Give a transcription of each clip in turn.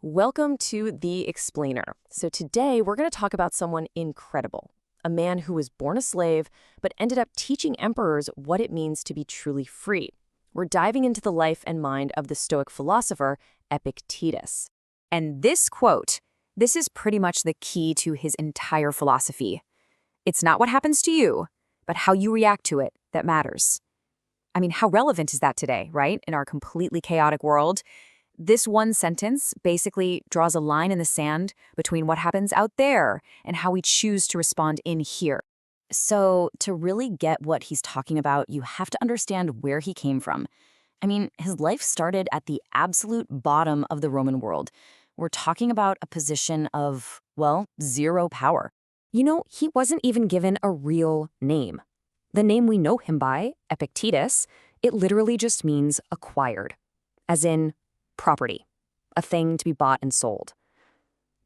Welcome to The Explainer. So today we're going to talk about someone incredible, a man who was born a slave but ended up teaching emperors what it means to be truly free. We're diving into the life and mind of the Stoic philosopher Epictetus. And this quote, this is pretty much the key to his entire philosophy. It's not what happens to you, but how you react to it that matters. I mean, how relevant is that today, right? In our completely chaotic world. This one sentence basically draws a line in the sand between what happens out there and how we choose to respond in here. So to really get what he's talking about, you have to understand where he came from. I mean, his life started at the absolute bottom of the Roman world. We're talking about a position of, well, zero power. You know, he wasn't even given a real name. The name we know him by, Epictetus, it literally just means acquired, as in property, a thing to be bought and sold.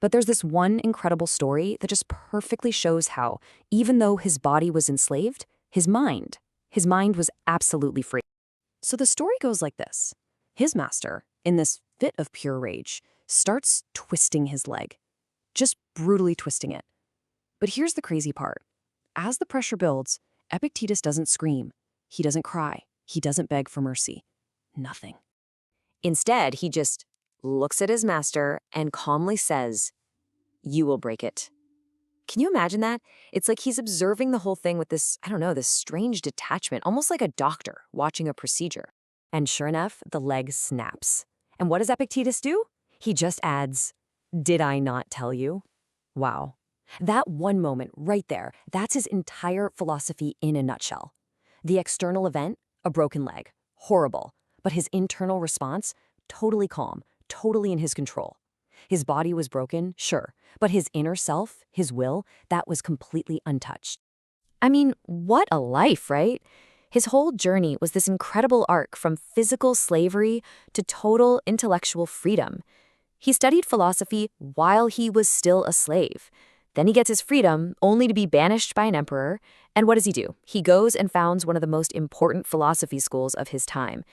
But there's this one incredible story that just perfectly shows how, even though his body was enslaved, his mind was absolutely free. So the story goes like this. His master, in this fit of pure rage, starts twisting his leg, just brutally twisting it. But here's the crazy part. As the pressure builds, Epictetus doesn't scream. He doesn't cry. He doesn't beg for mercy. Nothing. Instead, he just looks at his master and calmly says, "You will break it." Can you imagine that? It's like he's observing the whole thing with this, this strange detachment, almost like a doctor watching a procedure. And sure enough, the leg snaps. And what does Epictetus do? He just adds, "Did I not tell you?" Wow. That one moment right there, that's his entire philosophy in a nutshell. The external event, a broken leg. Horrible. But his internal response, totally calm, totally in his control. His body was broken, sure, but his inner self, his will, that was completely untouched. I mean, what a life, right? His whole journey was this incredible arc from physical slavery to total intellectual freedom. He studied philosophy while he was still a slave. Then he gets his freedom, only to be banished by an emperor. And what does he do? He goes and founds one of the most important philosophy schools of his time.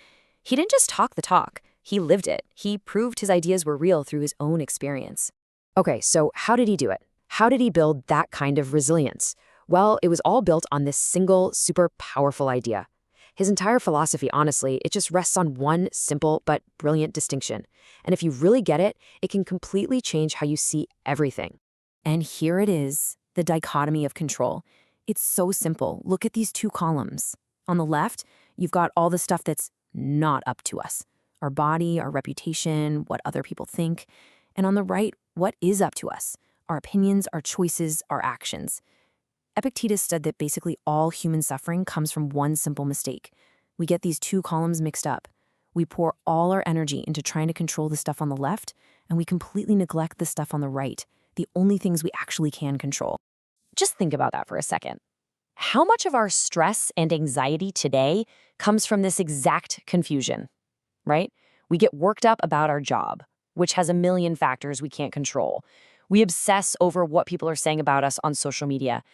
He didn't just talk the talk, he lived it. He proved his ideas were real through his own experience. Okay, so how did he do it? How did he build that kind of resilience? Well, it was all built on this single, super powerful idea. His entire philosophy, honestly, it just rests on one simple but brilliant distinction. And if you really get it, it can completely change how you see everything. And here it is, the dichotomy of control. It's so simple. Look at these two columns. On the left, you've got all the stuff that's not up to us. Our body, our reputation, what other people think. And on the right, what is up to us? Our opinions, our choices, our actions. Epictetus said that basically all human suffering comes from one simple mistake. We get these two columns mixed up. We pour all our energy into trying to control the stuff on the left, and we completely neglect the stuff on the right, the only things we actually can control. Just think about that for a second. How much of our stress and anxiety today comes from this exact confusion, right? We get worked up about our job, which has a million factors we can't control. We obsess over what people are saying about us on social media.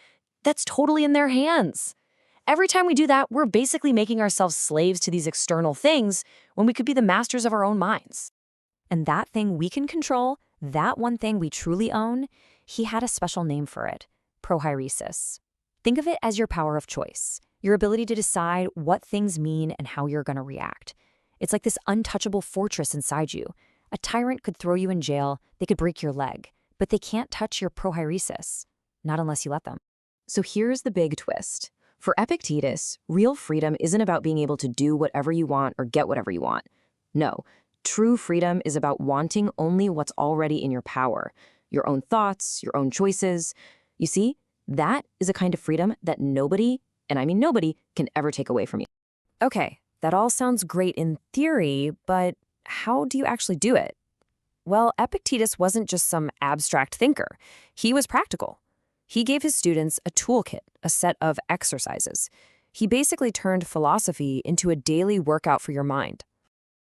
That's totally in their hands. Every time we do that, we're basically making ourselves slaves to these external things when we could be the masters of our own minds. And that thing we can control, that one thing we truly own, he had a special name for it, prohairesis. Think of it as your power of choice, your ability to decide what things mean and how you're going to react. It's like this untouchable fortress inside you. A tyrant could throw you in jail, they could break your leg, but they can't touch your prohairesis, not unless you let them. So here's the big twist. For Epictetus, real freedom isn't about being able to do whatever you want or get whatever you want. No, true freedom is about wanting only what's already in your power, your own thoughts, your own choices. You see? That is a kind of freedom that nobody, and I mean nobody, can ever take away from you. Okay, that all sounds great in theory, but how do you actually do it? Well, Epictetus wasn't just some abstract thinker. He was practical. He gave his students a toolkit, a set of exercises. He basically turned philosophy into a daily workout for your mind.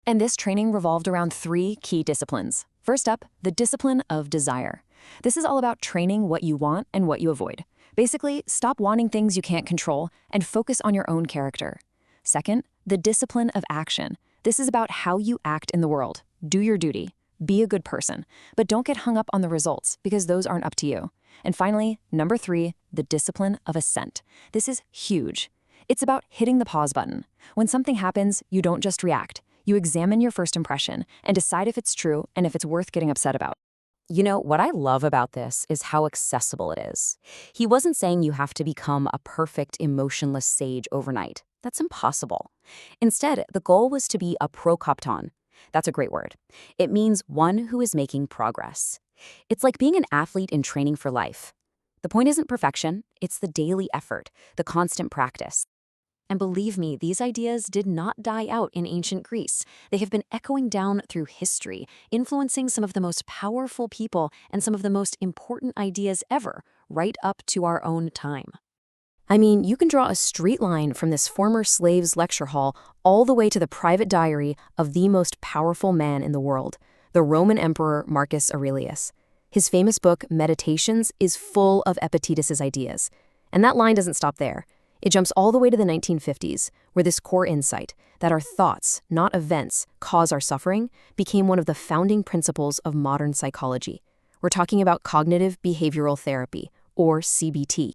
And this training revolved around 3 key disciplines. First up, the discipline of desire. This is all about training what you want and what you avoid. Basically, stop wanting things you can't control and focus on your own character. Second, the discipline of action. This is about how you act in the world. Do your duty. Be a good person, but don't get hung up on the results because those aren't up to you. And finally, number 3, the discipline of assent. This is huge. It's about hitting the pause button. When something happens, you don't just react. You examine your first impression and decide if it's true and if it's worth getting upset about. You know, what I love about this is how accessible it is. He wasn't saying you have to become a perfect, emotionless sage overnight. That's impossible. Instead, the goal was to be a prokopton. That's a great word. It means one who is making progress. It's like being an athlete in training for life. The point isn't perfection, it's the daily effort, the constant practice. And believe me, these ideas did not die out in ancient Greece. They have been echoing down through history, influencing some of the most powerful people and some of the most important ideas ever, right up to our own time. I mean, you can draw a straight line from this former slave's lecture hall all the way to the private diary of the most powerful man in the world, the Roman Emperor Marcus Aurelius. His famous book, Meditations, is full of Epictetus's ideas. And that line doesn't stop there. It jumps all the way to the 1950s, where this core insight, that our thoughts, not events, cause our suffering, became one of the founding principles of modern psychology. We're talking about cognitive behavioral therapy, or CBT.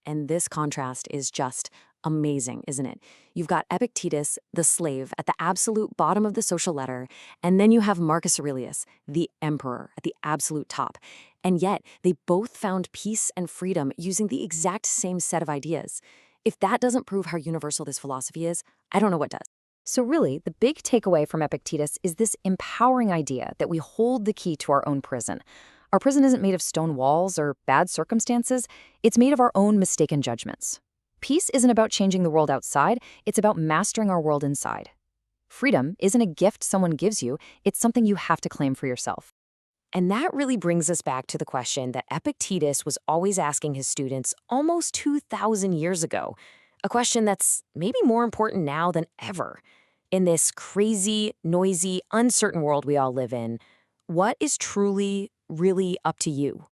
And this contrast is just amazing, isn't it? You've got Epictetus, the slave, at the absolute bottom of the social ladder, and then you have Marcus Aurelius, the emperor, at the absolute top. And yet, they both found peace and freedom using the exact same set of ideas. If that doesn't prove how universal this philosophy is, I don't know what does. So really, the big takeaway from Epictetus is this empowering idea that we hold the key to our own prison. Our prison isn't made of stone walls or bad circumstances. It's made of our own mistaken judgments. Peace isn't about changing the world outside. It's about mastering our world inside. Freedom isn't a gift someone gives you. It's something you have to claim for yourself. And that really brings us back to the question that Epictetus was always asking his students almost 2,000 years ago, a question that's maybe more important now than ever. In this crazy, noisy, uncertain world we all live in, what is truly, really up to you?